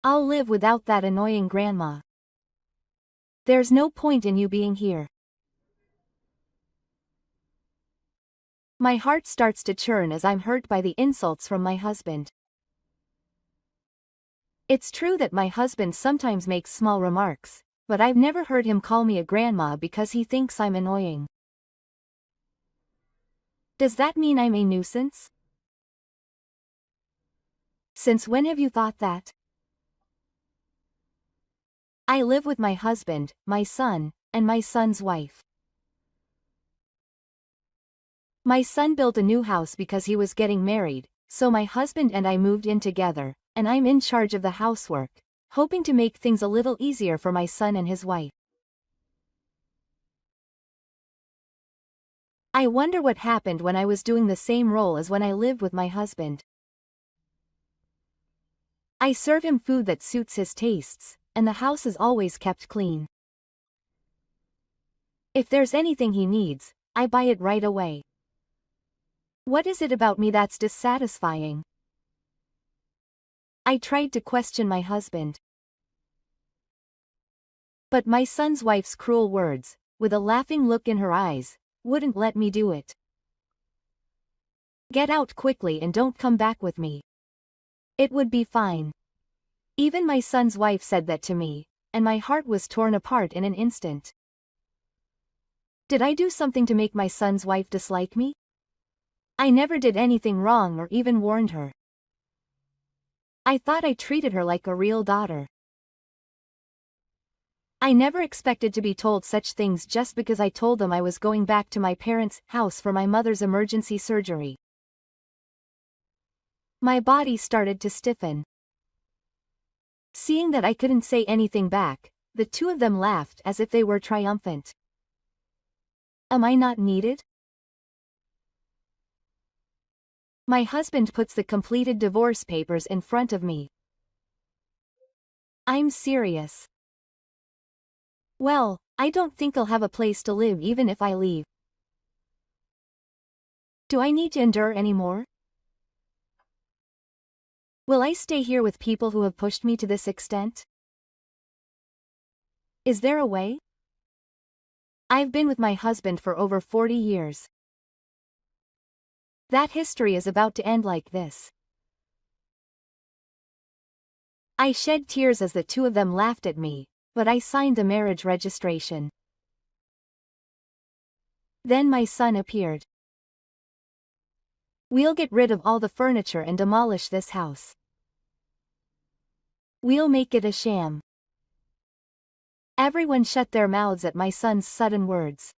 I'll live without that annoying grandma. There's no point in you being here. My heart starts to churn as I'm hurt by the insults from my husband. It's true that my husband sometimes makes small remarks, but I've never heard him call me a grandma because he thinks I'm annoying. Does that mean I'm a nuisance? Since when have you thought that? I live with my husband, my son, and my son's wife. My son built a new house because he was getting married, so my husband and I moved in together, and I'm in charge of the housework, hoping to make things a little easier for my son and his wife. I wonder what happened when I was doing the same role as when I lived with my husband. I serve him food that suits his tastes, and the house is always kept clean. If there's anything he needs, I buy it right away. What is it about me that's dissatisfying? I tried to question my husband. But my son's wife's cruel words, with a laughing look in her eyes, wouldn't let me do it. Get out quickly and don't come back with me. It would be fine. Even my son's wife said that to me, and my heart was torn apart in an instant. Did I do something to make my son's wife dislike me? I never did anything wrong or even warned her. I thought I treated her like a real daughter. I never expected to be told such things just because I told them I was going back to my parents' house for my mother's emergency surgery. My body started to stiffen. Seeing that I couldn't say anything back, the two of them laughed as if they were triumphant. Am I not needed? My husband puts the completed divorce papers in front of me. I'm serious. Well, I don't think I'll have a place to live even if I leave. Do I need to endure any more? Will I stay here with people who have pushed me to this extent? Is there a way? I've been with my husband for over 40 years. That history is about to end like this. I shed tears as the two of them laughed at me, but I signed the marriage registration. Then my son appeared. We'll get rid of all the furniture and demolish this house. We'll make it a sham. Everyone shut their mouths at my son's sudden words.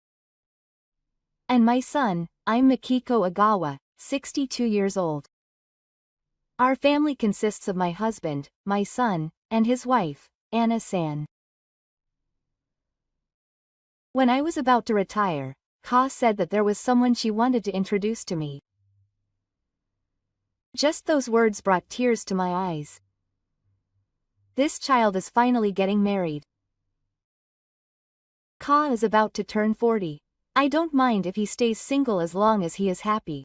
And my son, I'm Mikiko Agawa, 62 years old. Our family consists of my husband, my son, and his wife, Anna-san. When I was about to retire, Ka said that there was someone she wanted to introduce to me. Just those words brought tears to my eyes. This child is finally getting married. Ka is about to turn 40. I don't mind if he stays single as long as he is happy.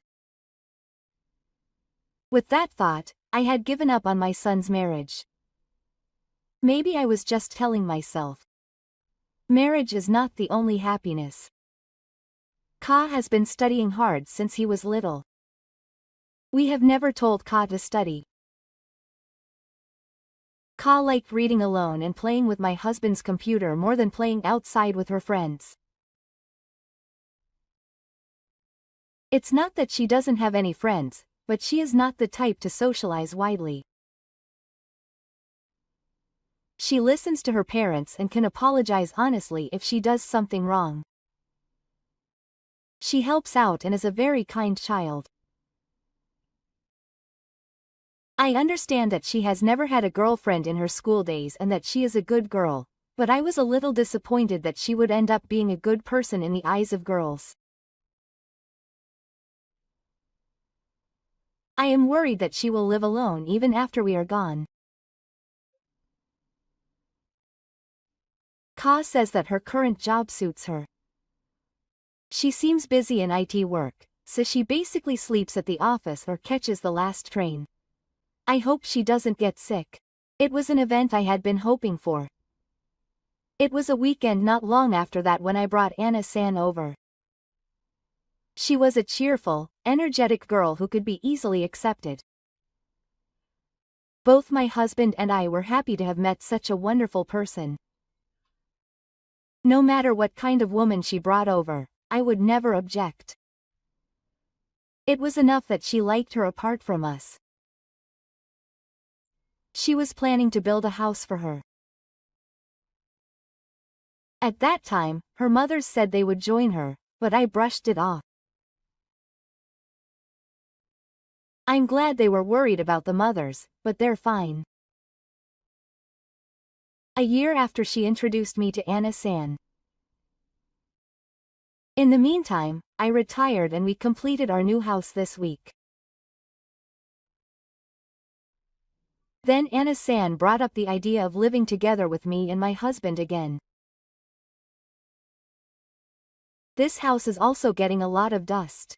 With that thought, I had given up on my son's marriage. Maybe I was just telling myself. Marriage is not the only happiness. Ka has been studying hard since he was little. We have never told Ka to study. Ka liked reading alone and playing with my husband's computer more than playing outside with her friends. It's not that she doesn't have any friends, but she is not the type to socialize widely. She listens to her parents and can apologize honestly if she does something wrong. She helps out and is a very kind child. I understand that she has never had a girlfriend in her school days and that she is a good girl, but I was a little disappointed that she would end up being a good person in the eyes of girls. I am worried that she will live alone even after we are gone. Ka says that her current job suits her. She seems busy in IT work, so she basically sleeps at the office or catches the last train. I hope she doesn't get sick. It was an event I had been hoping for. It was a weekend not long after that when I brought Anna-san over. She was a cheerful, energetic girl who could be easily accepted. Both my husband and I were happy to have met such a wonderful person. No matter what kind of woman she brought over, I would never object. It was enough that she liked her apart from us. She was planning to build a house for her. At that time, her mothers said they would join her, but I brushed it off. I'm glad they were worried about the mothers, but they're fine. A year after she introduced me to Anna-san. In the meantime, I retired and we completed our new house this week. Then Anna-san brought up the idea of living together with me and my husband again. This house is also getting a lot of dust.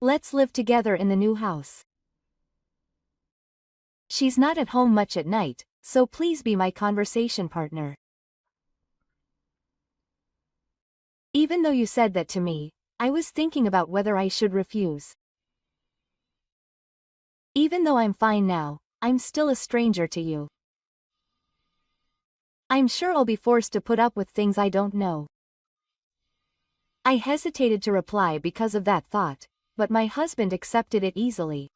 Let's live together in the new house. She's not at home much at night, so please be my conversation partner. Even though you said that to me, I was thinking about whether I should refuse. Even though I'm fine now, I'm still a stranger to you. I'm sure I'll be forced to put up with things I don't know. I hesitated to reply because of that thought, but my husband accepted it easily.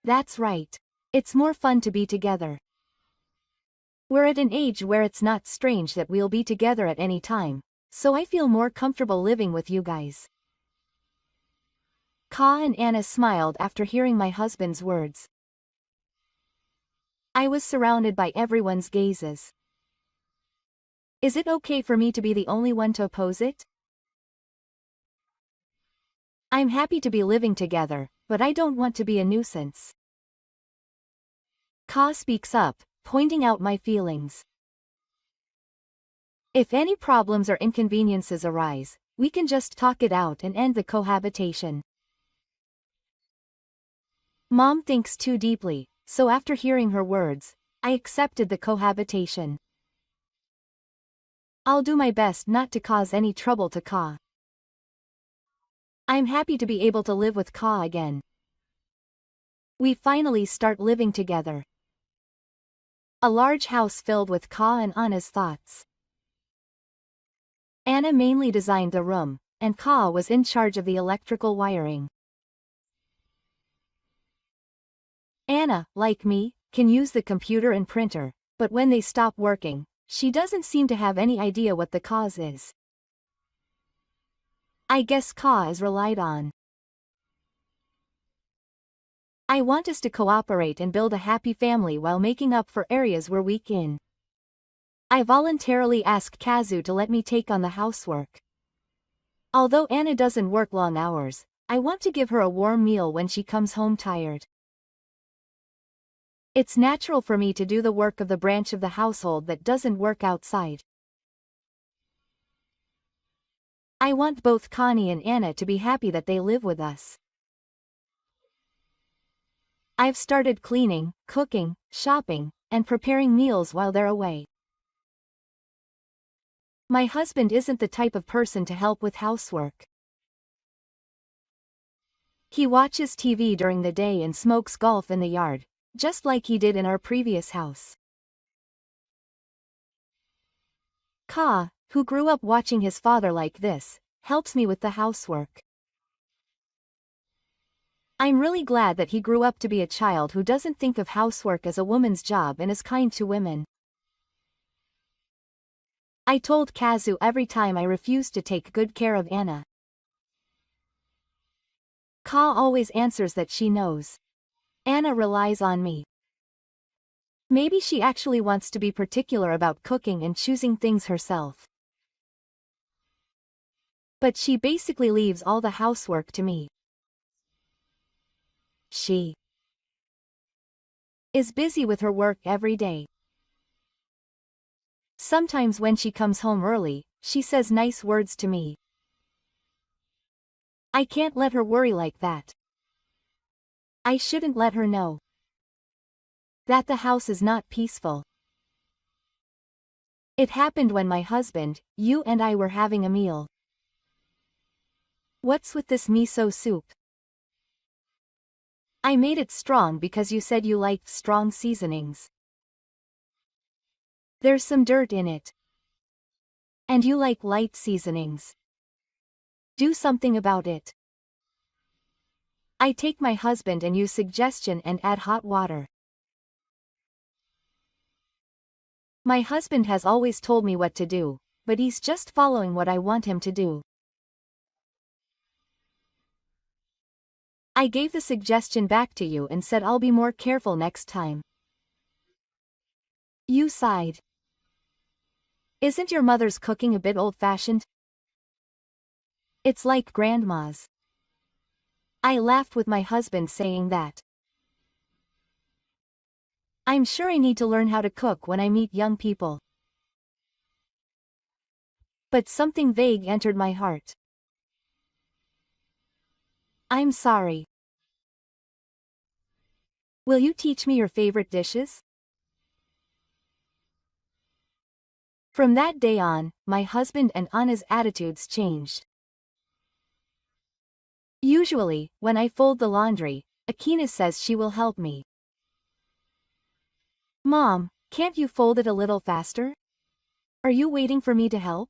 That's right. It's more fun to be together. We're at an age where it's not strange that we'll be together at any time, so I feel more comfortable living with you guys. Ka and Anna smiled after hearing my husband's words. I was surrounded by everyone's gazes. Is it okay for me to be the only one to oppose it? I'm happy to be living together, but I don't want to be a nuisance. Ka speaks up, pointing out my feelings. If any problems or inconveniences arise, we can just talk it out and end the cohabitation. Mom thinks too deeply, so after hearing her words, I accepted the cohabitation. I'll do my best not to cause any trouble to Ka. I'm happy to be able to live with Ka again. We finally start living together. A large house filled with Ka and Anna's thoughts. Anna mainly designed the room, and Ka was in charge of the electrical wiring. Anna, like me, can use the computer and printer, but when they stop working, she doesn't seem to have any idea what the cause is. I guess Ka is relied on. I want us to cooperate and build a happy family while making up for areas we're weak in. I voluntarily asked Kazu to let me take on the housework. Although Anna doesn't work long hours, I want to give her a warm meal when she comes home tired. It's natural for me to do the work of the branch of the household that doesn't work outside. I want both Connie and Anna to be happy that they live with us. I've started cleaning, cooking, shopping, and preparing meals while they're away. My husband isn't the type of person to help with housework. He watches TV during the day and smokes golf in the yard, just like he did in our previous house. Ka, who grew up watching his father like this, helps me with the housework. I'm really glad that he grew up to be a child who doesn't think of housework as a woman's job and is kind to women. I told Kazu every time I refused to take good care of Anna. Ka always answers that she knows. Anna relies on me. Maybe she actually wants to be particular about cooking and choosing things herself. But she basically leaves all the housework to me. She is busy with her work every day. Sometimes when she comes home early, she says nice words to me. I can't let her worry like that. I shouldn't let her know. that the house is not peaceful. It happened when my husband, you and I were having a meal. What's with this miso soup? I made it strong because you said you liked strong seasonings. There's some dirt in it. And you like light seasonings. Do something about it. I take my husband and you's suggestion and add hot water. My husband has always told me what to do, but he's just following what I want him to do. I gave the suggestion back to you and said I'll be more careful next time. You sighed. Isn't your mother's cooking a bit old-fashioned? It's like grandma's. I laughed with my husband saying that. I'm sure I need to learn how to cook when I meet young people. But something vague entered my heart. I'm sorry. Will you teach me your favorite dishes? From that day on, my husband and Anna's attitudes changed. Usually, when I fold the laundry, Akina says she will help me. Mom, can't you fold it a little faster? Are you waiting for me to help?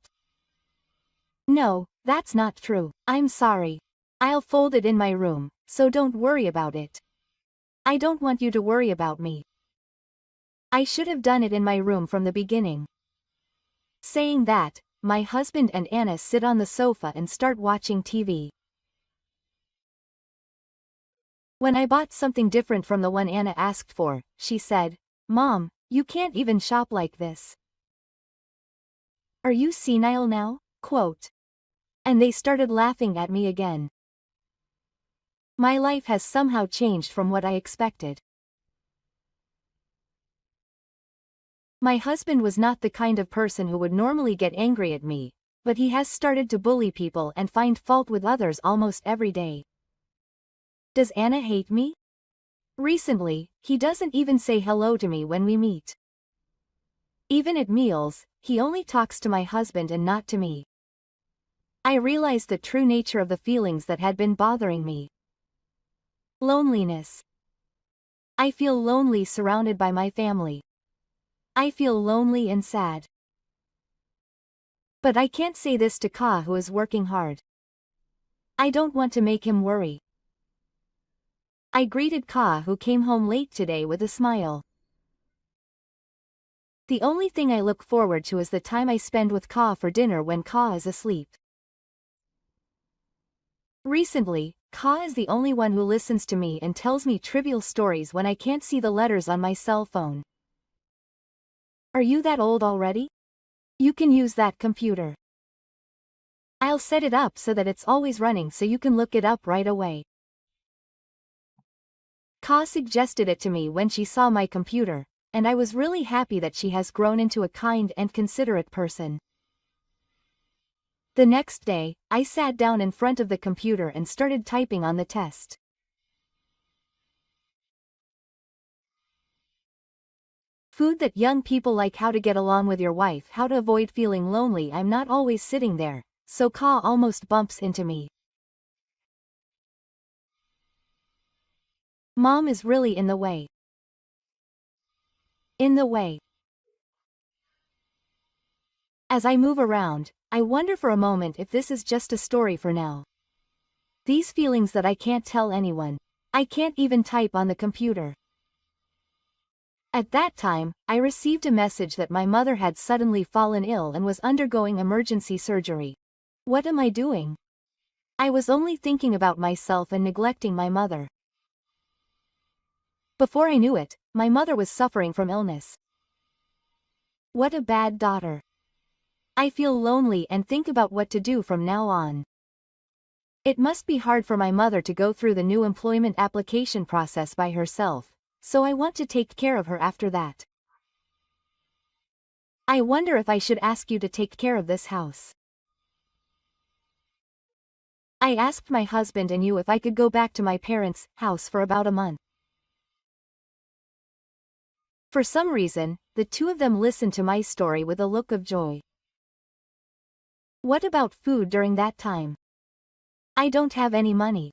No, that's not true. I'm sorry. I'll fold it in my room, so don't worry about it. I don't want you to worry about me. I should have done it in my room from the beginning. Saying that, my husband and Anna sit on the sofa and start watching TV. When I bought something different from the one Anna asked for, she said, Mom, you can't even shop like this. Are you senile now? Quote. And they started laughing at me again. My life has somehow changed from what I expected. My husband was not the kind of person who would normally get angry at me, but he has started to bully people and find fault with others almost every day. Does Anna hate me? Recently, he doesn't even say hello to me when we meet. Even at meals, he only talks to my husband and not to me. I realized the true nature of the feelings that had been bothering me. Loneliness. I feel lonely surrounded by my family. I feel lonely and sad. But I can't say this to Ka, who is working hard. I don't want to make him worry. I greeted Ka, who came home late today, with a smile. The only thing I look forward to is the time I spend with Ka for dinner when Ka is asleep. Recently, Ka is the only one who listens to me and tells me trivial stories when I can't see the letters on my cell phone. Are you that old already? You can use that computer. I'll set it up so that it's always running so you can look it up right away. Ka suggested it to me when she saw my computer, and I was really happy that she has grown into a kind and considerate person. The next day, I sat down in front of the computer and started typing on the test. Food that young people like: how to get along with your wife, how to avoid feeling lonely. I'm not always sitting there, so Ka almost bumps into me. Mom is really in the way. In the way. As I move around, I wonder for a moment if this is just a story for now. These feelings that I can't tell anyone. I can't even type on the computer. At that time, I received a message that my mother had suddenly fallen ill and was undergoing emergency surgery. What am I doing? I was only thinking about myself and neglecting my mother. Before I knew it, my mother was suffering from illness. What a bad daughter. I feel lonely and think about what to do from now on. It must be hard for my mother to go through the new employment application process by herself, so I want to take care of her after that. I wonder if I should ask you to take care of this house. I asked my husband and you if I could go back to my parents' house for about a month. For some reason, the two of them listened to my story with a look of joy. What about food during that time? I don't have any money.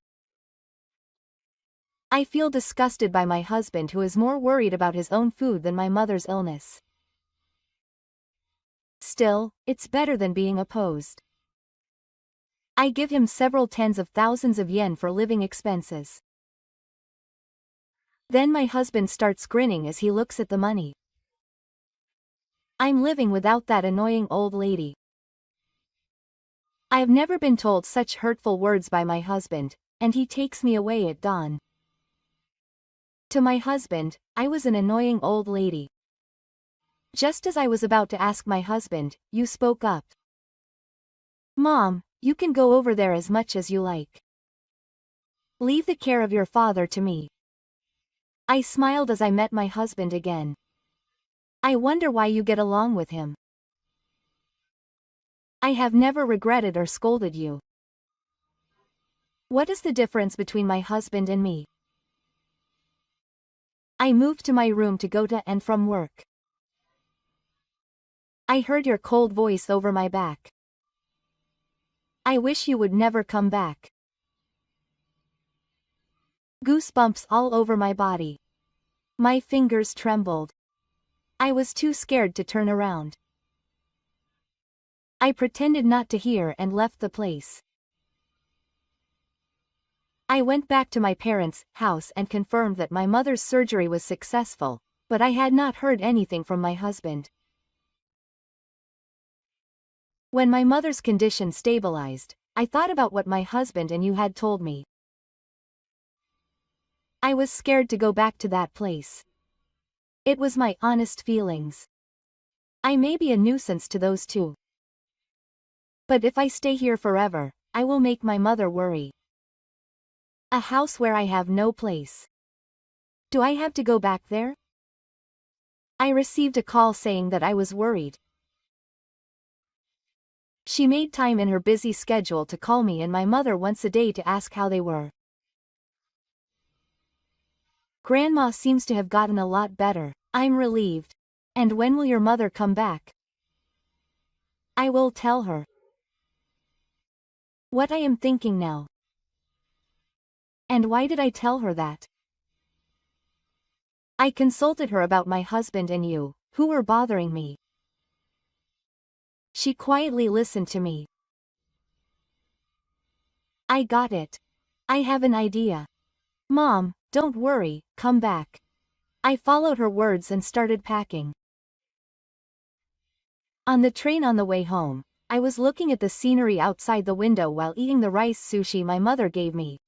I feel disgusted by my husband, who is more worried about his own food than my mother's illness. Still, it's better than being opposed. I give him several tens of thousands of yen for living expenses. Then my husband starts grinning as he looks at the money. I'm living without that annoying old lady. I've never been told such hurtful words by my husband, and he takes me away at dawn. To my husband, I was an annoying old lady. Just as I was about to ask my husband, you spoke up. Mom, you can go over there as much as you like. Leave the care of your father to me. I smiled as I met my husband again. I wonder why you get along with him. I have never regretted or scolded you. What is the difference between my husband and me? I moved to my room to go to and from work. I heard your cold voice over my back. I wish you would never come back. Goosebumps all over my body. My fingers trembled. I was too scared to turn around. I pretended not to hear and left the place. I went back to my parents' house and confirmed that my mother's surgery was successful, but I had not heard anything from my husband. When my mother's condition stabilized, I thought about what my husband and you had told me. I was scared to go back to that place. It was my honest feelings. I may be a nuisance to those two. But if I stay here forever, I will make my mother worry. A house where I have no place. Do I have to go back there? I received a call saying that I was worried. She made time in her busy schedule to call me and my mother once a day to ask how they were. Grandma seems to have gotten a lot better. I'm relieved. And when will your mother come back? I will tell her what I am thinking now. And why did I tell her that? I consulted her about my husband and you, who were bothering me. She quietly listened to me. I got it. I have an idea. Mom, don't worry, come back. I followed her words and started packing. On the train on the way home, I was looking at the scenery outside the window while eating the rice sushi my mother gave me.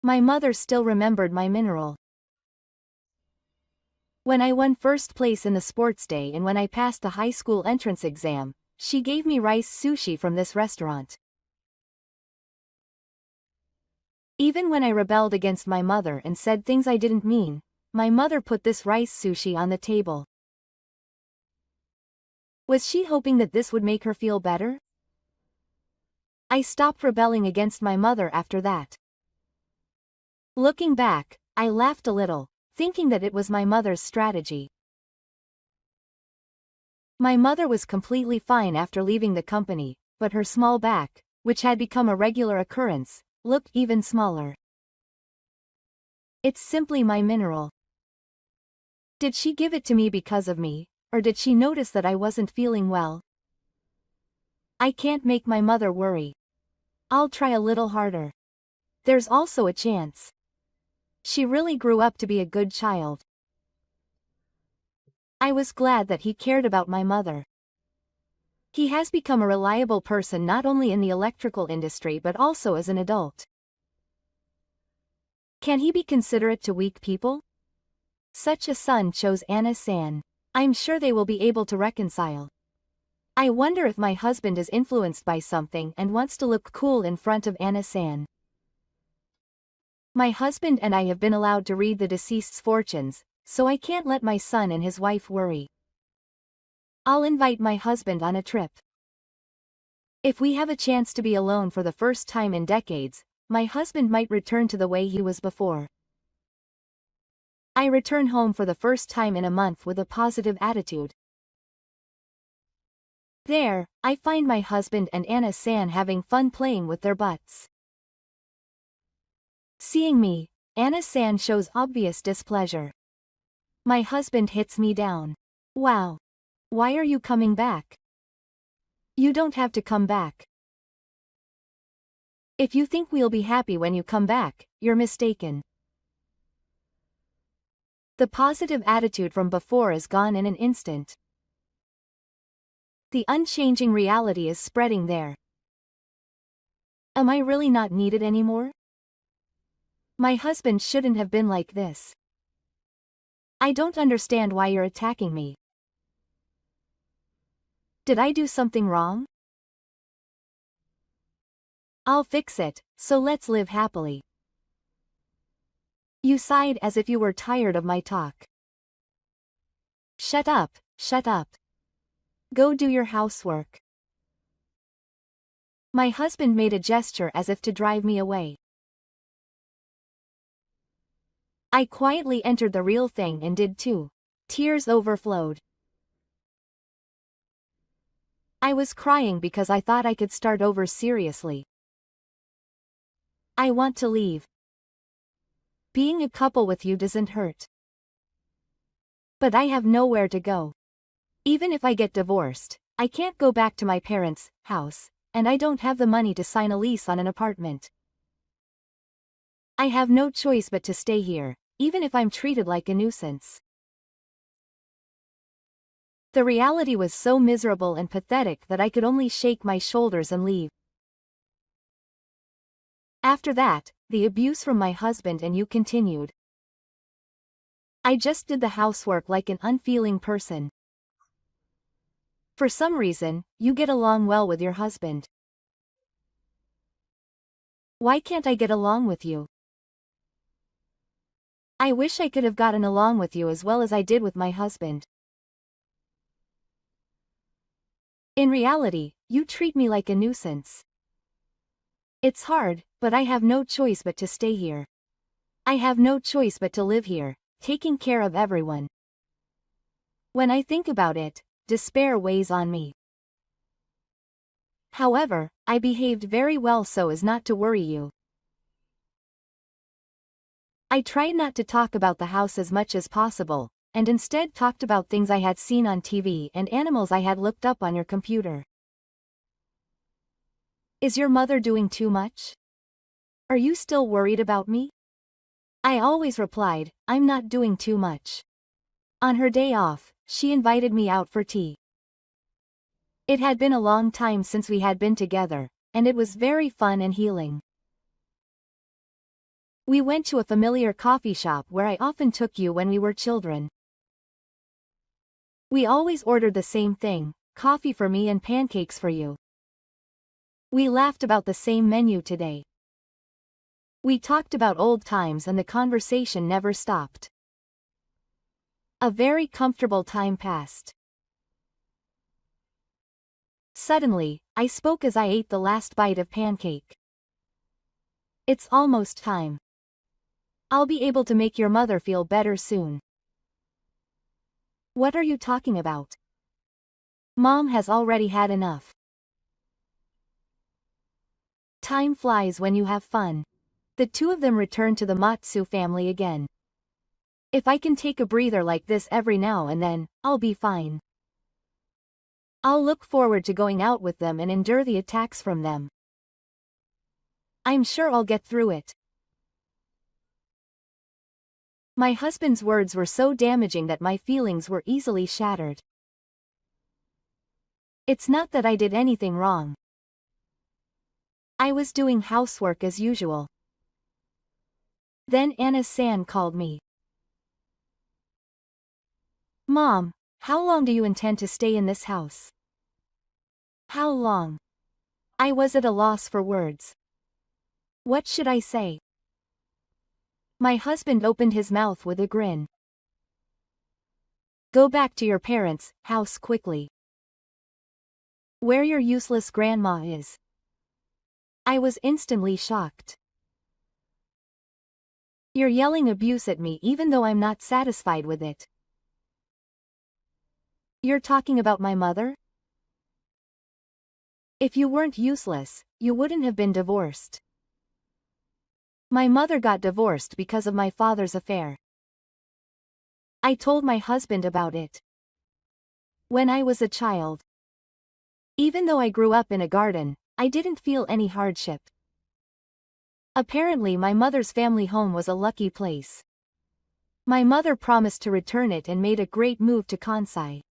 My mother still remembered my mineral. When I won first place in the sports day and when I passed the high school entrance exam, she gave me rice sushi from this restaurant. Even when I rebelled against my mother and said things I didn't mean, my mother put this rice sushi on the table. Was she hoping that this would make her feel better? I stopped rebelling against my mother after that. Looking back, I laughed a little, thinking that it was my mother's strategy. My mother was completely fine after leaving the company, but her small back, which had become a regular occurrence, looked even smaller. It's simply my mineral. Did she give it to me because of me, or did she notice that I wasn't feeling well? I can't make my mother worry. I'll try a little harder. There's also a chance. She really grew up to be a good child. I was glad that he cared about my mother. He has become a reliable person not only in the electrical industry but also as an adult. Can he be considerate to weak people? Such a son chose Anna-san. I'm sure they will be able to reconcile. I wonder if my husband is influenced by something and wants to look cool in front of Anna-san. My husband and I have been allowed to read the deceased's fortunes, so I can't let my son and his wife worry. I'll invite my husband on a trip. If we have a chance to be alone for the first time in decades, my husband might return to the way he was before. I return home for the first time in a month with a positive attitude. There, I find my husband and Anna-san having fun playing with their butts. Seeing me, Anna-san shows obvious displeasure. My husband hits me down. Wow. Why are you coming back? You don't have to come back. If you think we'll be happy when you come back, you're mistaken. The positive attitude from before is gone in an instant. The unchanging reality is spreading there. Am I really not needed anymore? My husband shouldn't have been like this. I don't understand why you're attacking me. Did I do something wrong? I'll fix it, so let's live happily. You sighed as if you were tired of my talk. Shut up, shut up. Go do your housework. My husband made a gesture as if to drive me away. I quietly entered the real thing and did too. Tears overflowed. I was crying because I thought I could start over seriously. I want to leave. Being a couple with you doesn't hurt. But I have nowhere to go. Even if I get divorced, I can't go back to my parents' house, and I don't have the money to sign a lease on an apartment. I have no choice but to stay here, even if I'm treated like a nuisance. The reality was so miserable and pathetic that I could only shake my shoulders and leave. After that, the abuse from my husband and you continued. I just did the housework like an unfeeling person. For some reason, you get along well with your husband. Why can't I get along with you? I wish I could have gotten along with you as well as I did with my husband. In reality, you treat me like a nuisance. It's hard, but I have no choice but to stay here. I have no choice but to live here, taking care of everyone. When I think about it, despair weighs on me. However, I behaved very well so as not to worry you. I tried not to talk about the house as much as possible, and instead talked about things I had seen on TV and animals I had looked up on your computer. Is your mother doing too much? Are you still worried about me? I always replied, I'm not doing too much. On her day off, she invited me out for tea. It had been a long time since we had been together, and it was very fun and healing. We went to a familiar coffee shop where I often took you when we were children. We always ordered the same thing, coffee for me and pancakes for you. We laughed about the same menu today. We talked about old times and the conversation never stopped. A very comfortable time passed. Suddenly, I spoke as I ate the last bite of pancake. It's almost time. I'll be able to make your mother feel better soon. What are you talking about? Mom has already had enough. Time flies when you have fun. The two of them returned to the Matsu family again. If I can take a breather like this every now and then, I'll be fine. I'll look forward to going out with them and endure the attacks from them. I'm sure I'll get through it. My husband's words were so damaging that my feelings were easily shattered. It's not that I did anything wrong. I was doing housework as usual. Then Anna-san called me. Mom, how long do you intend to stay in this house? How long? I was at a loss for words. What should I say? My husband opened his mouth with a grin. Go back to your parents' house quickly. Where your useless grandma is. I was instantly shocked. You're yelling abuse at me even though I'm not satisfied with it. You're talking about my mother? If you weren't useless, you wouldn't have been divorced. My mother got divorced because of my father's affair. I told my husband about it when I was a child. Even though I grew up in a garden, I didn't feel any hardship. Apparently my mother's family home was a lucky place. My mother promised to return it and made a great move to Kansai.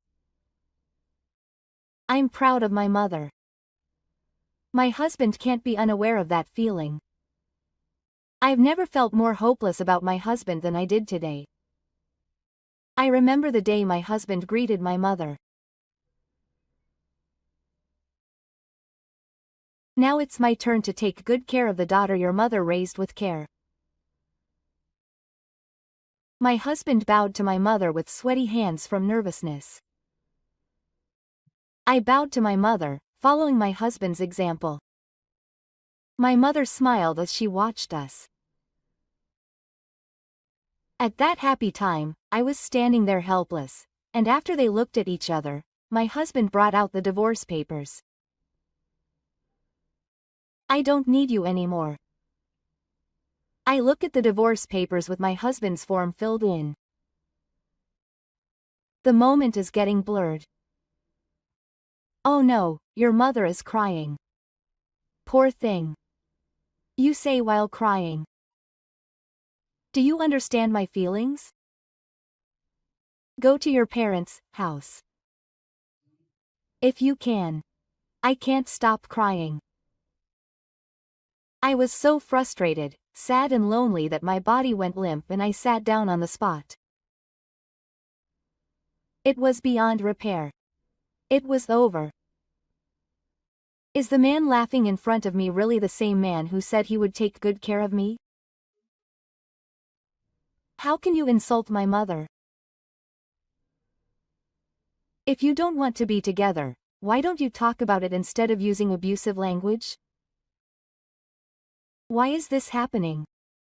I'm proud of my mother. My husband can't be unaware of that feeling. I've never felt more hopeless about my husband than I did today. I remember the day my husband greeted my mother. Now it's my turn to take good care of the daughter your mother raised with care. My husband bowed to my mother with sweaty hands from nervousness. I bowed to my mother, following my husband's example. My mother smiled as she watched us. At that happy time, I was standing there helpless, and after they looked at each other, my husband brought out the divorce papers. I don't need you anymore. I look at the divorce papers with my husband's form filled in. The moment is getting blurred. Oh no, your mother is crying. Poor thing. You say while crying. Do you understand my feelings? Go to your parents' house. If you can. I can't stop crying. I was so frustrated, sad and lonely that my body went limp and I sat down on the spot. It was beyond repair. It was over. Is the man laughing in front of me really the same man who said he would take good care of me? How can you insult my mother? If you don't want to be together, why don't you talk about it instead of using abusive language? Why is this happening?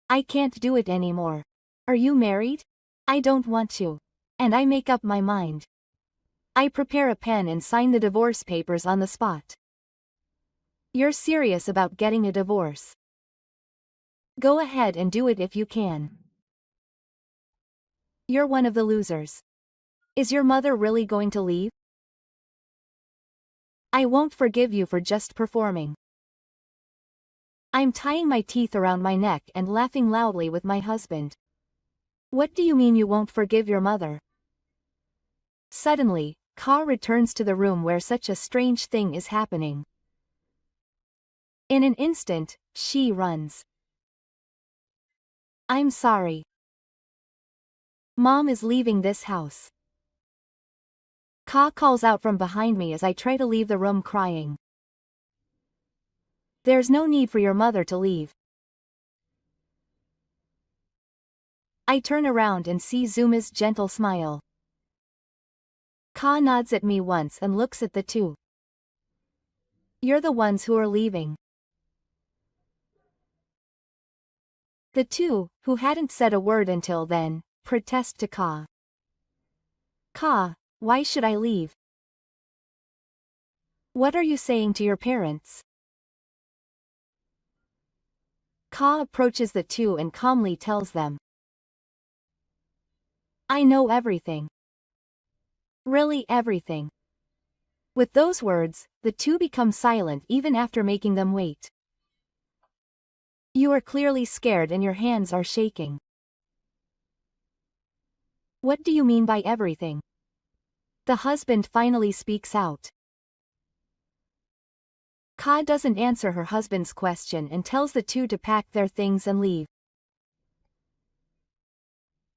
I can't do it anymore. Are you married? I don't want to. And I make up my mind. I prepare a pen and sign the divorce papers on the spot. You're serious about getting a divorce. Go ahead and do it if you can. You're one of the losers. Is your mother really going to leave? I won't forgive you for just performing. I'm tying my teeth around my neck and laughing loudly with my husband. What do you mean you won't forgive your mother? Suddenly, Ka returns to the room where such a strange thing is happening. In an instant, she runs. I'm sorry. Mom is leaving this house. Ka calls out from behind me as I try to leave the room crying. There's no need for your mother to leave. I turn around and see Zuma's gentle smile. Ka nods at me once and looks at the two. You're the ones who are leaving. The two, who hadn't said a word until then, protest to Ka. Ka, why should I leave? What are you saying to your parents? Ka approaches the two and calmly tells them. I know everything. Really everything. With those words, the two become silent even after making them wait. You are clearly scared and your hands are shaking. What do you mean by everything? The husband finally speaks out. Ka doesn't answer her husband's question and tells the two to pack their things and leave.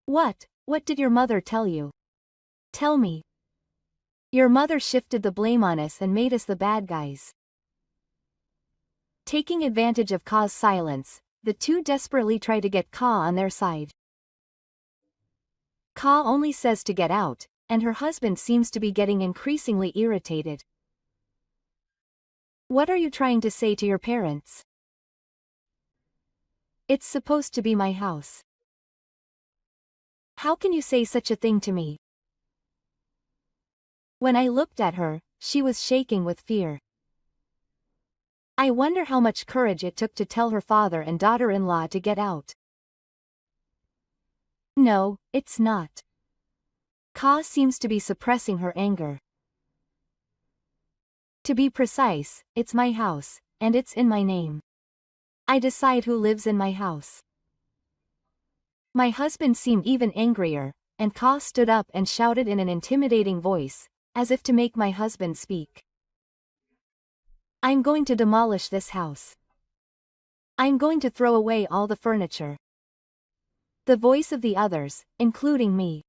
What did your mother tell you? Tell me. Your mother shifted the blame on us and made us the bad guys. Taking advantage of Ka's silence, the two desperately try to get Ka on their side. Ka only says to get out, and her husband seems to be getting increasingly irritated. What are you trying to say to your parents? It's supposed to be my house. How can you say such a thing to me? When I looked at her, she was shaking with fear. I wonder how much courage it took to tell her father and daughter-in-law to get out. No, it's not. Ka seems to be suppressing her anger. To be precise, it's my house, and it's in my name. I decide who lives in my house. My husband seemed even angrier, and Ka stood up and shouted in an intimidating voice, as if to make my husband speak. I'm going to demolish this house. I'm going to throw away all the furniture. The voice of the others, including me.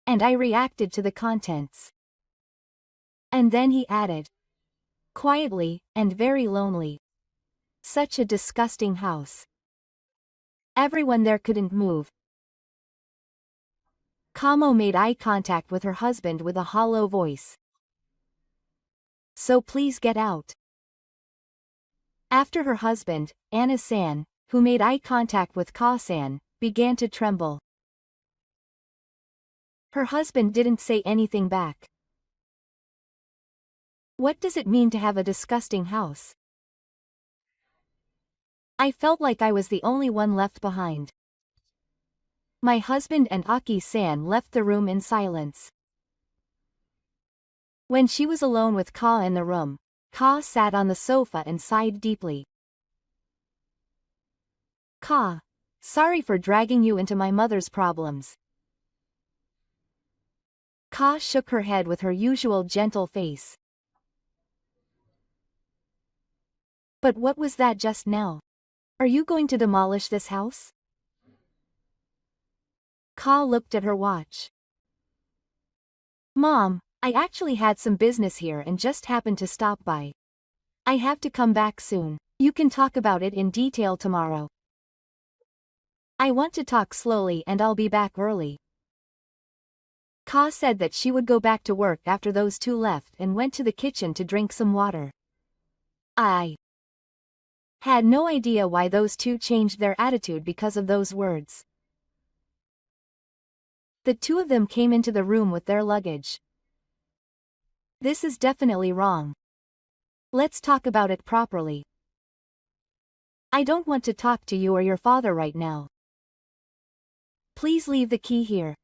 And I reacted to the contents. And then he added, quietly, and very lonely. Such a disgusting house. Everyone there couldn't move. Kamo made eye contact with her husband with a hollow voice. So please get out. After her husband, Anna-san, who made eye contact with Ka-san, began to tremble. Her husband didn't say anything back. What does it mean to have a disgusting house? I felt like I was the only one left behind. My husband and Aki-san left the room in silence. When she was alone with Ka in the room, Ka sat on the sofa and sighed deeply. Ka, sorry for dragging you into my mother's problems. Ka shook her head with her usual gentle face. But what was that just now? Are you going to demolish this house? Ka looked at her watch. Mom, I actually had some business here and just happened to stop by. I have to come back soon. You can talk about it in detail tomorrow. I want to talk slowly and I'll be back early. Ka said that she would go back to work after those two left and went to the kitchen to drink some water. I had no idea why those two changed their attitude because of those words. The two of them came into the room with their luggage. This is definitely wrong. Let's talk about it properly. I don't want to talk to you or your father right now. Please leave the key here.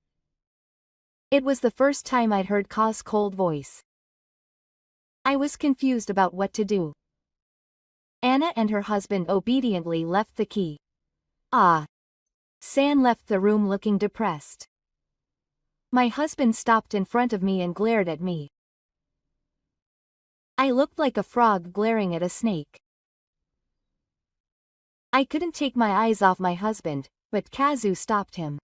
It was the first time I'd heard Ka's cold voice. I was confused about what to do. Anna and her husband obediently left the key. San left the room looking depressed. My husband stopped in front of me and glared at me. I looked like a frog glaring at a snake. I couldn't take my eyes off my husband, but Kazu stopped him.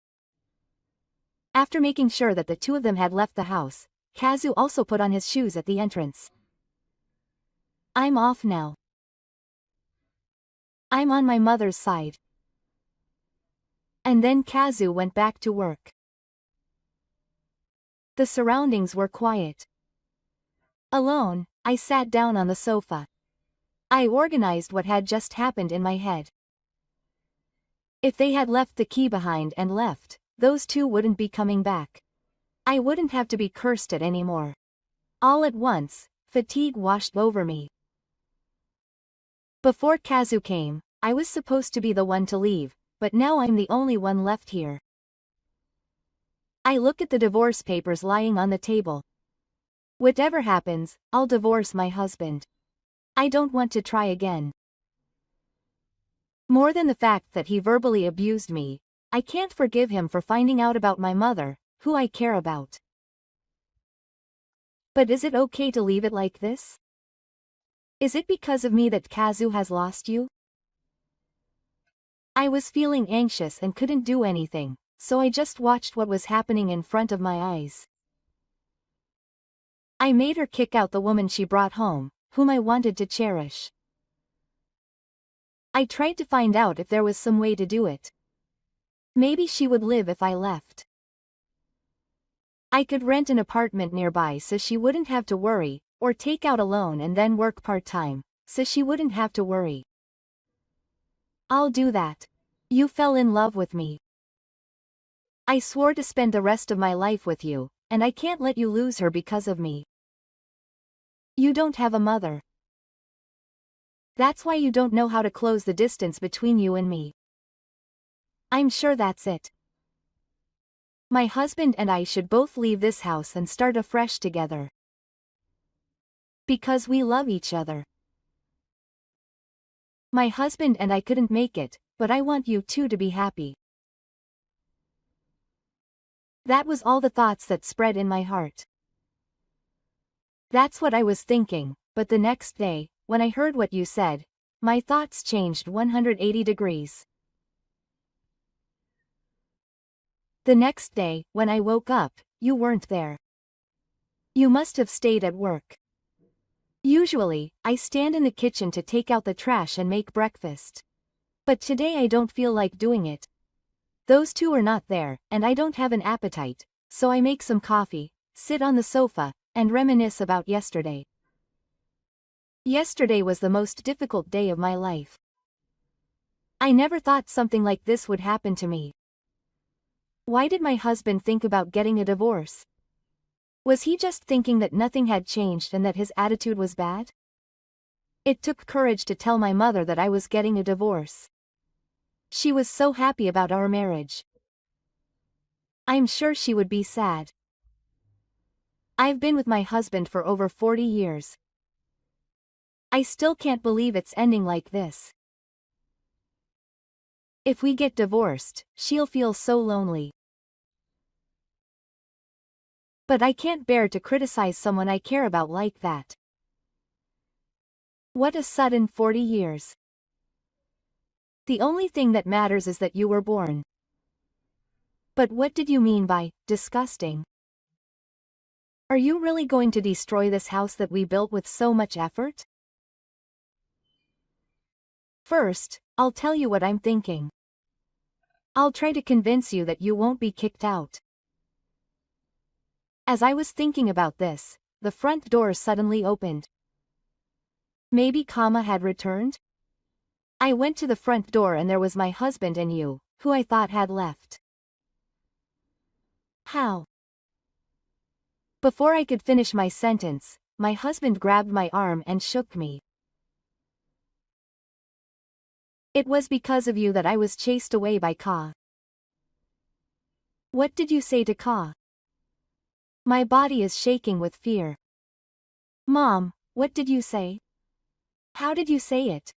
After making sure that the two of them had left the house, Kazu also put on his shoes at the entrance. I'm off now. I'm on my mother's side. And then Kazu went back to work. The surroundings were quiet. Alone, I sat down on the sofa. I organized what had just happened in my head. If they had left the key behind and left, those two wouldn't be coming back. I wouldn't have to be cursed at anymore. All at once, fatigue washed over me. Before Kazu came, I was supposed to be the one to leave, but now I'm the only one left here. I look at the divorce papers lying on the table. Whatever happens, I'll divorce my husband. I don't want to try again. More than the fact that he verbally abused me, I can't forgive him for finding out about my mother, who I care about. But is it okay to leave it like this? Is it because of me that Kazu has lost you? I was feeling anxious and couldn't do anything, so I just watched what was happening in front of my eyes. I made her kick out the woman she brought home, whom I wanted to cherish. I tried to find out if there was some way to do it. Maybe she would live if I left. I could rent an apartment nearby so she wouldn't have to worry, or take out a loan and then work part-time, so she wouldn't have to worry. I'll do that. You fell in love with me. I swore to spend the rest of my life with you, and I can't let you lose her because of me. You don't have a mother. That's why you don't know how to close the distance between you and me. I'm sure that's it. My husband and I should both leave this house and start afresh together. Because we love each other. My husband and I couldn't make it, but I want you two to be happy. That was all the thoughts that spread in my heart. That's what I was thinking, but the next day, when I heard what you said, my thoughts changed 180 degrees. The next day, when I woke up, you weren't there. You must have stayed at work. Usually, I stand in the kitchen to take out the trash and make breakfast. But today I don't feel like doing it. Those two are not there, and I don't have an appetite, so I make some coffee, sit on the sofa, and reminisce about yesterday. Yesterday was the most difficult day of my life. I never thought something like this would happen to me. Why did my husband think about getting a divorce? Was he just thinking that nothing had changed and that his attitude was bad? It took courage to tell my mother that I was getting a divorce. She was so happy about our marriage. I'm sure she would be sad. I've been with my husband for over 40 years. I still can't believe it's ending like this. If we get divorced, she'll feel so lonely. But I can't bear to criticize someone I care about like that. What a sudden 40 years. The only thing that matters is that you were born. But what did you mean by disgusting? Are you really going to destroy this house that we built with so much effort? First, I'll tell you what I'm thinking. I'll try to convince you that you won't be kicked out. As I was thinking about this, the front door suddenly opened. Maybe Kama had returned? I went to the front door and there was my husband and you, who I thought had left. How? Before I could finish my sentence, my husband grabbed my arm and shook me. It was because of you that I was chased away by Ka. What did you say to Ka? My body is shaking with fear. Mom, what did you say? How did you say it?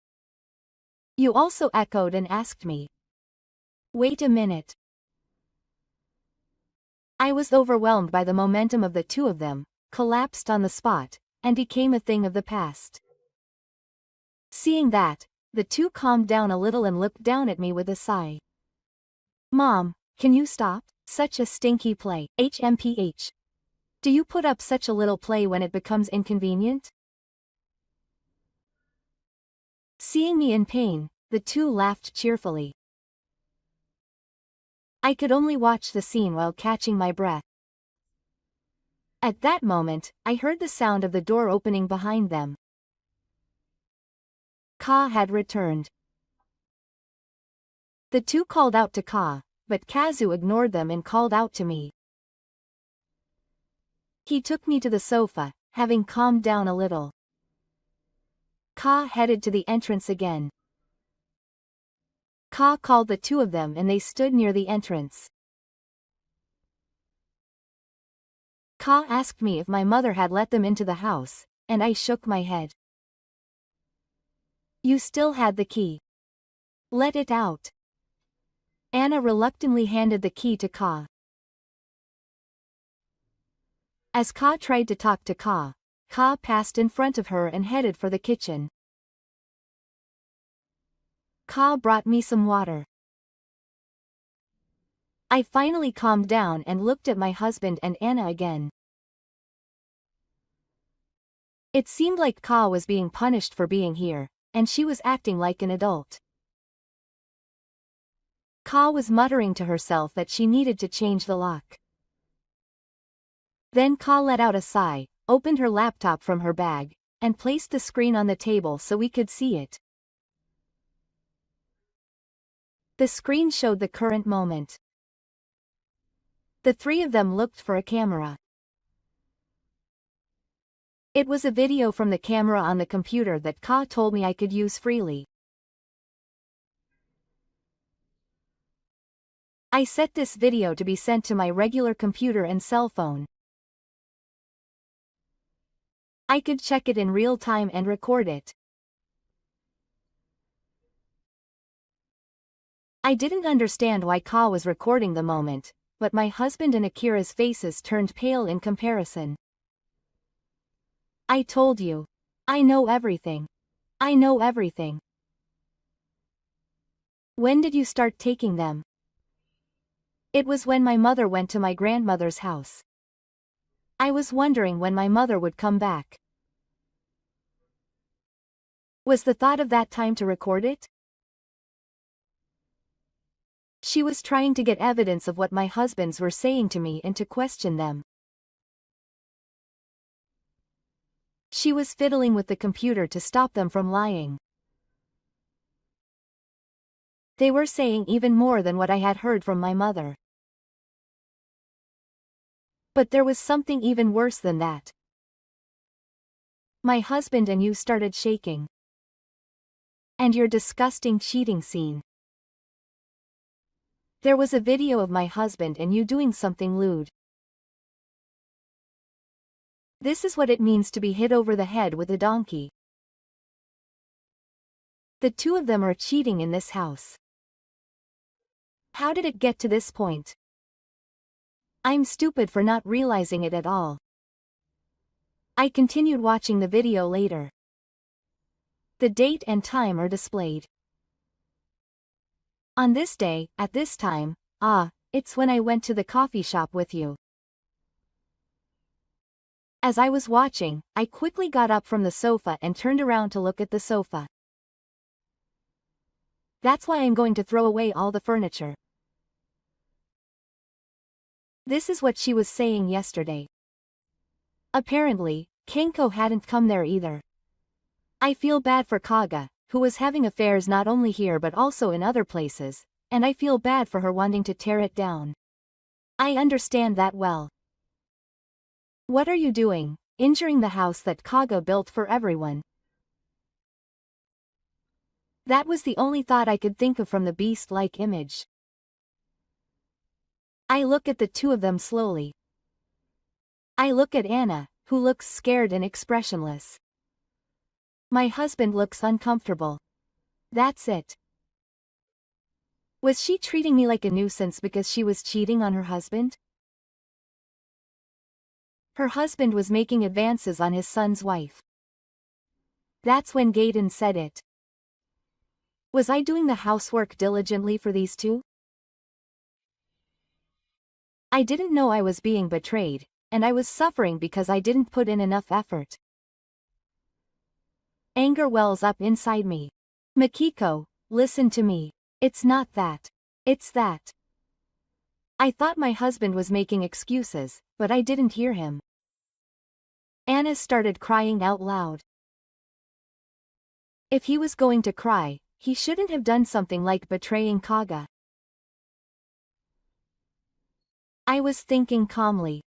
You also echoed and asked me. Wait a minute. I was overwhelmed by the momentum of the two of them, collapsed on the spot, and became a thing of the past. Seeing that, the two calmed down a little and looked down at me with a sigh. Mom, can you stop? Such a stinky play. HMPH. Do you put up such a little play when it becomes inconvenient? Seeing me in pain, the two laughed cheerfully. I could only watch the scene while catching my breath. At that moment, I heard the sound of the door opening behind them. Ka had returned. The two called out to Ka, but Kazu ignored them and called out to me. He took me to the sofa, having calmed down a little. Ka headed to the entrance again. Ka called the two of them and they stood near the entrance. Ka asked me if my mother had let them into the house, and I shook my head. You still had the key. Let it out. Anna reluctantly handed the key to Ka. As Ka tried to talk to Ka, Ka passed in front of her and headed for the kitchen. Ka brought me some water. I finally calmed down and looked at my husband and Anna again. It seemed like Ka was being punished for being here, and she was acting like an adult. Ka was muttering to herself that she needed to change the lock. Then Ka let out a sigh, opened her laptop from her bag, and placed the screen on the table so we could see it. The screen showed the current moment. The three of them looked for a camera. It was a video from the camera on the computer that Ka told me I could use freely. I set this video to be sent to my regular computer and cell phone. I could check it in real time and record it. I didn't understand why Ka was recording the moment, but my husband and Akira's faces turned pale in comparison. I told you. I know everything. I know everything. When did you start taking them? It was when my mother went to my grandmother's house. I was wondering when my mother would come back. Was the thought of that time to record it? She was trying to get evidence of what my husbands were saying to me and to question them. She was fiddling with the computer to stop them from lying. They were saying even more than what I had heard from my mother. But there was something even worse than that. My husband and you started shaking. And your disgusting cheating scene. There was a video of my husband and you doing something lewd. This is what it means to be hit over the head with a donkey. The two of them are cheating in this house. How did it get to this point? I'm stupid for not realizing it at all. I continued watching the video later. The date and time are displayed. On this day, at this time, it's when I went to the coffee shop with you. As I was watching, I quickly got up from the sofa and turned around to look at the sofa. That's why I'm going to throw away all the furniture. This is what she was saying yesterday. Apparently, Kenko hadn't come there either. I feel bad for Kaga, who was having affairs not only here but also in other places, and I feel bad for her wanting to tear it down. I understand that well. What are you doing, injuring the house that Kaga built for everyone? That was the only thought I could think of from the beast-like image. I look at the two of them slowly. I look at Anna, who looks scared and expressionless. My husband looks uncomfortable. That's it. Was she treating me like a nuisance because she was cheating on her husband? Her husband was making advances on his son's wife. That's when Gaiden said it. Was I doing the housework diligently for these two? I didn't know I was being betrayed, and I was suffering because I didn't put in enough effort. Anger wells up inside me. Makiko, listen to me. It's not that. It's that. I thought my husband was making excuses, but I didn't hear him. Anna started crying out loud. If he was going to cry, he shouldn't have done something like betraying Kaga. I was thinking calmly.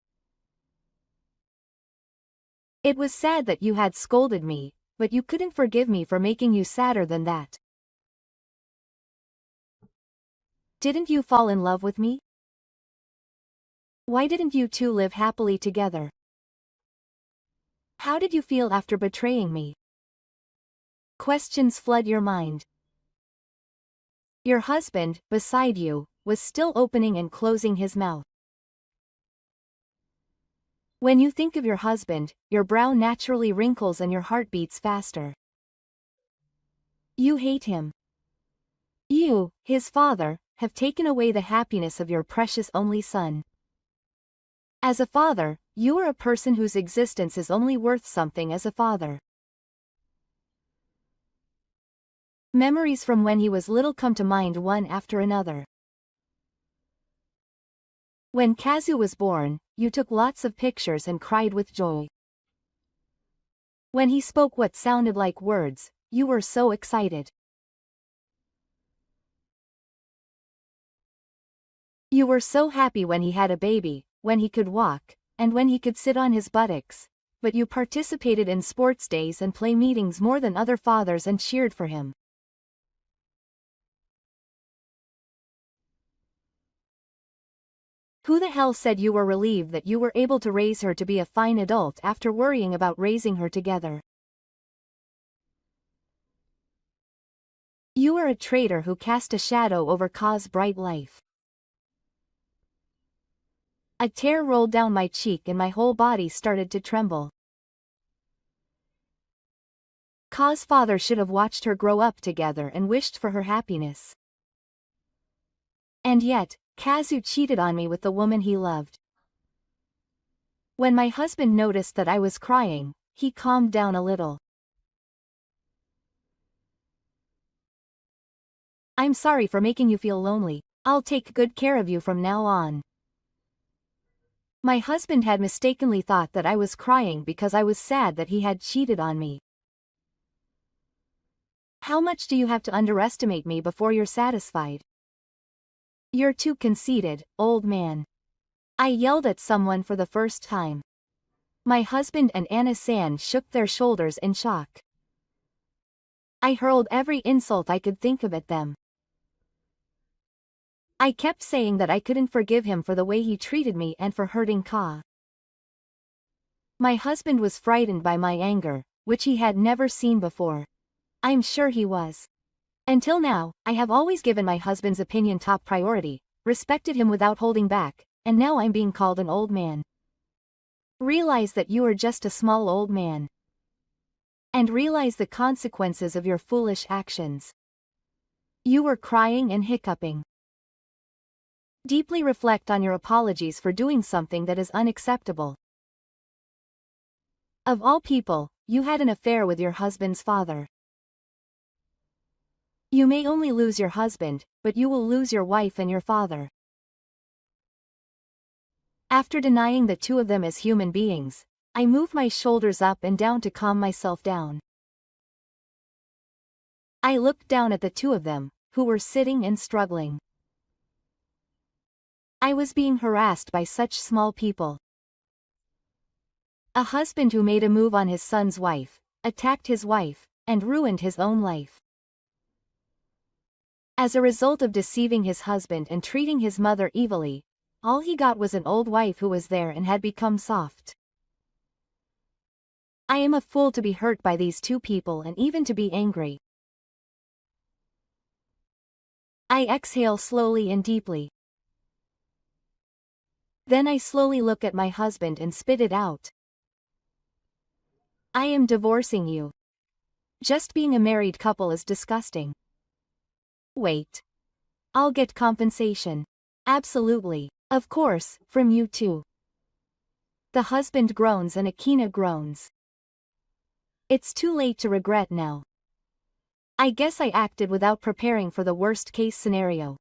It was sad that you had scolded me, but you couldn't forgive me for making you sadder than that. Didn't you fall in love with me? Why didn't you two live happily together? How did you feel after betraying me? Questions flood your mind. Your husband, beside you, was still opening and closing his mouth. When you think of your husband, your brow naturally wrinkles and your heart beats faster. You hate him. You, his father, have taken away the happiness of your precious only son. As a father, you are a person whose existence is only worth something as a father. Memories from when he was little come to mind one after another. When Kazu was born, you took lots of pictures and cried with joy. When he spoke what sounded like words, you were so excited. You were so happy when he had a baby, when he could walk, and when he could sit on his buttocks, but you participated in sports days and play meetings more than other fathers and cheered for him. Who the hell said you were relieved that you were able to raise her to be a fine adult after worrying about raising her together? You are a traitor who cast a shadow over Ka's bright life. A tear rolled down my cheek and my whole body started to tremble. Ka's father should have watched her grow up together and wished for her happiness. And yet, Kazu cheated on me with the woman he loved. When my husband noticed that I was crying, he calmed down a little. I'm sorry for making you feel lonely. I'll take good care of you from now on. My husband had mistakenly thought that I was crying because I was sad that he had cheated on me. How much do you have to underestimate me before you're satisfied? You're too conceited, old man. I yelled at someone for the first time. My husband and Anna-san shook their shoulders in shock. I hurled every insult I could think of at them. I kept saying that I couldn't forgive him for the way he treated me and for hurting Ka. My husband was frightened by my anger, which he had never seen before. I'm sure he was. Until now, I have always given my husband's opinion top priority, respected him without holding back, and now I'm being called an old man. Realize that you are just a small old man. And realize the consequences of your foolish actions. You were crying and hiccuping. Deeply reflect on your apologies for doing something that is unacceptable. Of all people, you had an affair with your husband's father. You may only lose your husband, but you will lose your wife and your father. After denying the two of them as human beings, I moved my shoulders up and down to calm myself down. I looked down at the two of them, who were sitting and struggling. I was being harassed by such small people. A husband who made a move on his son's wife, attacked his wife, and ruined his own life. As a result of deceiving his husband and treating his mother evilly, all he got was an old wife who was there and had become soft. I am a fool to be hurt by these two people and even to be angry. I exhale slowly and deeply. Then I slowly look at my husband and spit it out. I am divorcing you. Just being a married couple is disgusting. Wait. I'll get compensation. Absolutely. Of course, from you too. The husband groans and Akina groans. It's too late to regret now. I guess I acted without preparing for the worst-case scenario.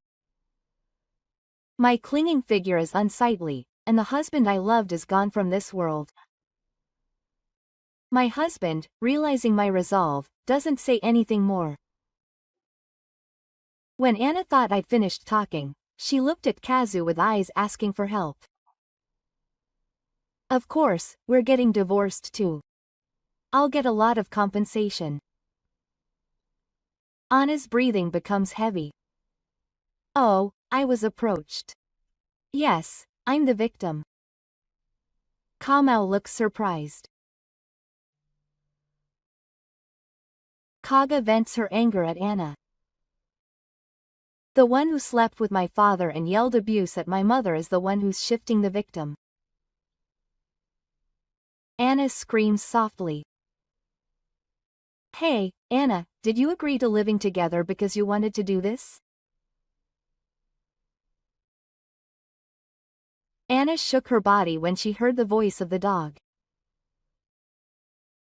My clinging figure is unsightly, and the husband I loved is gone from this world. My husband, realizing my resolve, doesn't say anything more. When Anna thought I'd finished talking, she looked at Kazu with eyes asking for help. Of course, we're getting divorced too. I'll get a lot of compensation. Anna's breathing becomes heavy. Oh, I was approached. Yes, I'm the victim. Kamau looks surprised. Kaga vents her anger at Anna. The one who slept with my father and yelled abuse at my mother is the one who's shifting the victim. Anna screams softly. Hey, Anna, did you agree to living together because you wanted to do this? Anna shook her body when she heard the voice of the dog.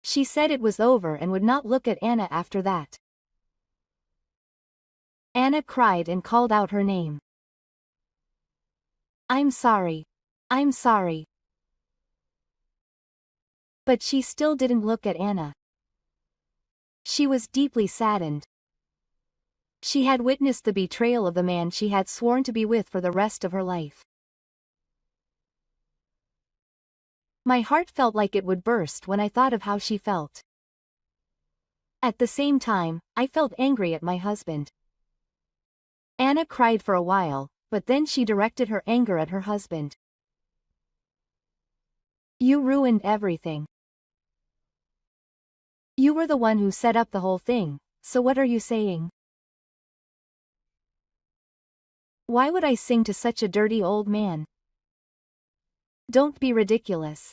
She said it was over and would not look at Anna after that. Anna cried and called out her name. I'm sorry. I'm sorry. But she still didn't look at Anna. She was deeply saddened. She had witnessed the betrayal of the man she had sworn to be with for the rest of her life. My heart felt like it would burst when I thought of how she felt. At the same time, I felt angry at my husband. Anna cried for a while, but then she directed her anger at her husband. You ruined everything. You were the one who set up the whole thing, so what are you saying? Why would I sing to such a dirty old man? Don't be ridiculous.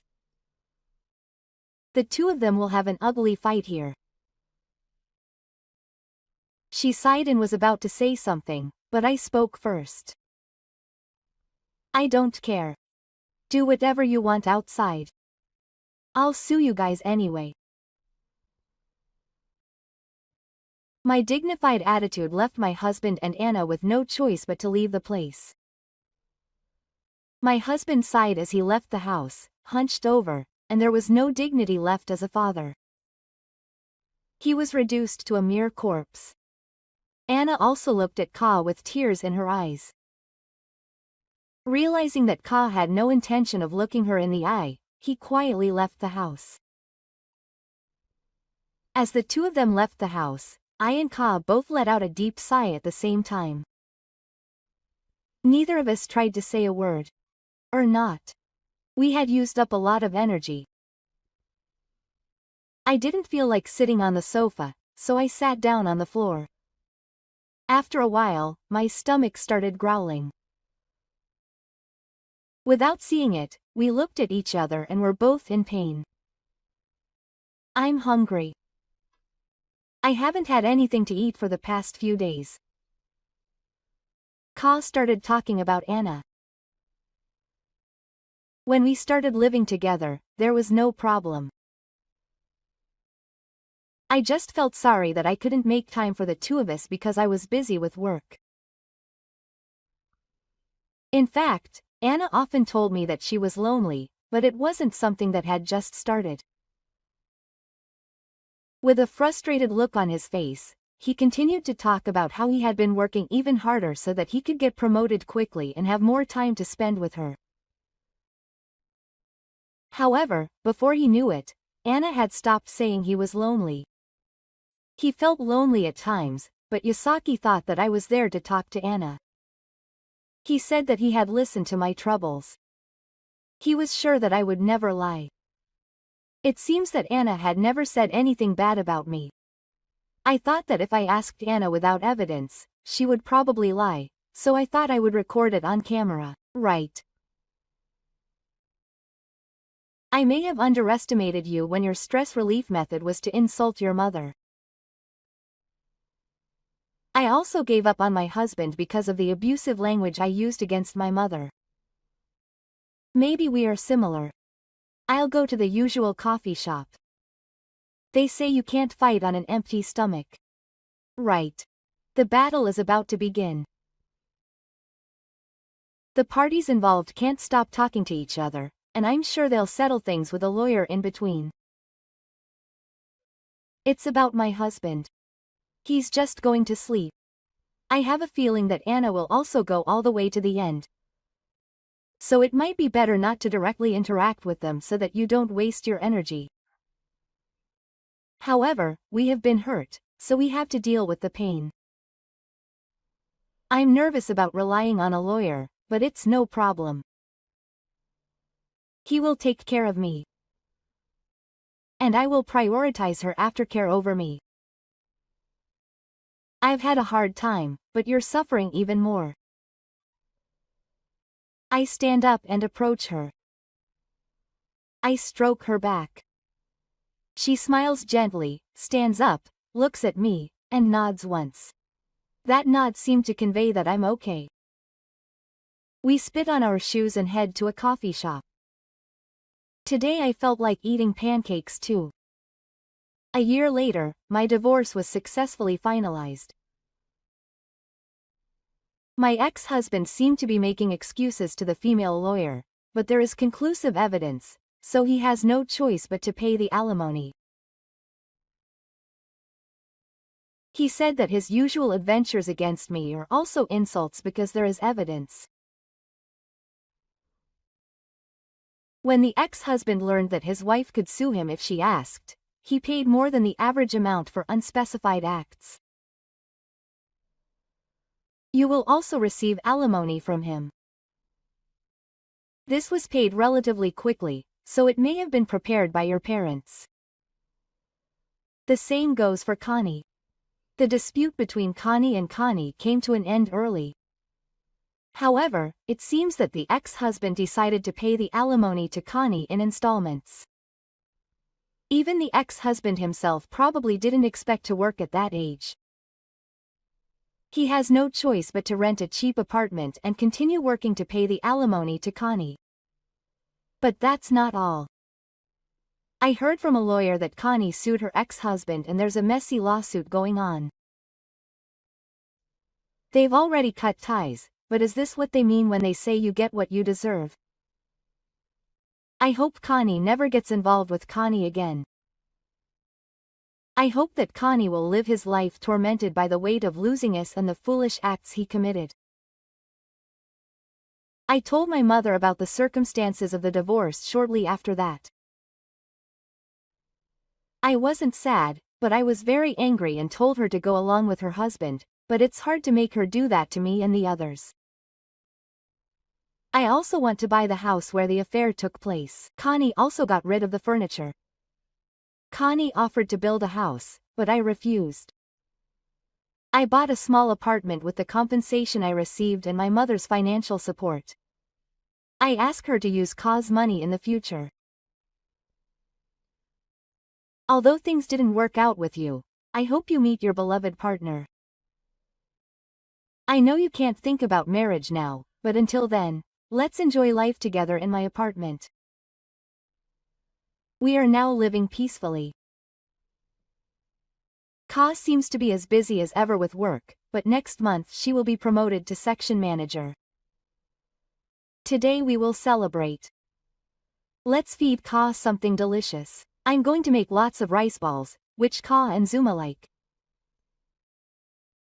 The two of them will have an ugly fight here. She sighed and was about to say something, but I spoke first. I don't care. Do whatever you want outside. I'll sue you guys anyway. My dignified attitude left my husband and Anna with no choice but to leave the place. My husband sighed as he left the house, hunched over, and there was no dignity left as a father. He was reduced to a mere corpse. Anna also looked at Ka with tears in her eyes. Realizing that Ka had no intention of looking her in the eye, he quietly left the house. As the two of them left the house, I and Ka both let out a deep sigh at the same time. Neither of us tried to say a word. Or not. We had used up a lot of energy. I didn't feel like sitting on the sofa, so I sat down on the floor. After a while, my stomach started growling. Without seeing it, we looked at each other and were both in pain. I'm hungry. I haven't had anything to eat for the past few days. Ka started talking about Anna. When we started living together, there was no problem. I just felt sorry that I couldn't make time for the two of us because I was busy with work. In fact, Anna often told me that she was lonely, but it wasn't something that had just started. With a frustrated look on his face, he continued to talk about how he had been working even harder so that he could get promoted quickly and have more time to spend with her. However, before he knew it, Anna had stopped saying he was lonely. He felt lonely at times, but Yasaki thought that I was there to talk to Anna. He said that he had listened to my troubles. He was sure that I would never lie. It seems that Anna had never said anything bad about me. I thought that if I asked Anna without evidence, she would probably lie, so I thought I would record it on camera, right? I may have underestimated you when your stress relief method was to insult your mother. I also gave up on my husband because of the abusive language I used against my mother. Maybe we are similar. I'll go to the usual coffee shop. They say you can't fight on an empty stomach. Right. The battle is about to begin. The parties involved can't stop talking to each other, and I'm sure they'll settle things with a lawyer in between. It's about my husband. He's just going to sleep. I have a feeling that Anna will also go all the way to the end. So it might be better not to directly interact with them so that you don't waste your energy. However, we have been hurt, so we have to deal with the pain. I'm nervous about relying on a lawyer, but it's no problem. He will take care of me. And I will prioritize her aftercare over me. I've had a hard time, but you're suffering even more. I stand up and approach her. I stroke her back. She smiles gently, stands up, looks at me, and nods once. That nod seemed to convey that I'm okay. We spit on our shoes and head to a coffee shop. Today I felt like eating pancakes too. A year later, my divorce was successfully finalized. My ex-husband seemed to be making excuses to the female lawyer, but there is conclusive evidence, so he has no choice but to pay the alimony. He said that his usual adventures against me are also insults because there is evidence. When the ex-husband learned that his wife could sue him if she asked, he paid more than the average amount for unspecified acts. You will also receive alimony from him. This was paid relatively quickly, so it may have been prepared by your parents. The same goes for Connie. The dispute between Connie and Connie came to an end early. However, it seems that the ex-husband decided to pay the alimony to Connie in installments. Even the ex-husband himself probably didn't expect to work at that age. He has no choice but to rent a cheap apartment and continue working to pay the alimony to Connie. But that's not all. I heard from a lawyer that Connie sued her ex-husband and there's a messy lawsuit going on. They've already cut ties, but is this what they mean when they say you get what you deserve? I hope Connie never gets involved with Connie again. I hope that Connie will live his life tormented by the weight of losing us and the foolish acts he committed. I told my mother about the circumstances of the divorce shortly after that. I wasn't sad, but I was very angry and told her to go along with her husband, but it's hard to make her do that to me and the others. I also want to buy the house where the affair took place. Connie also got rid of the furniture. Connie offered to build a house, but I refused. I bought a small apartment with the compensation I received and my mother's financial support. I asked her to use Ka's money in the future. Although things didn't work out with you, I hope you meet your beloved partner. I know you can't think about marriage now, but until then, let's enjoy life together in my apartment. We are now living peacefully. Ka seems to be as busy as ever with work, but next month she will be promoted to section manager. Today we will celebrate. Let's feed Ka something delicious. I'm going to make lots of rice balls, which Ka and Zuma like.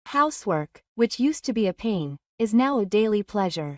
Housework, which used to be a pain, is now a daily pleasure.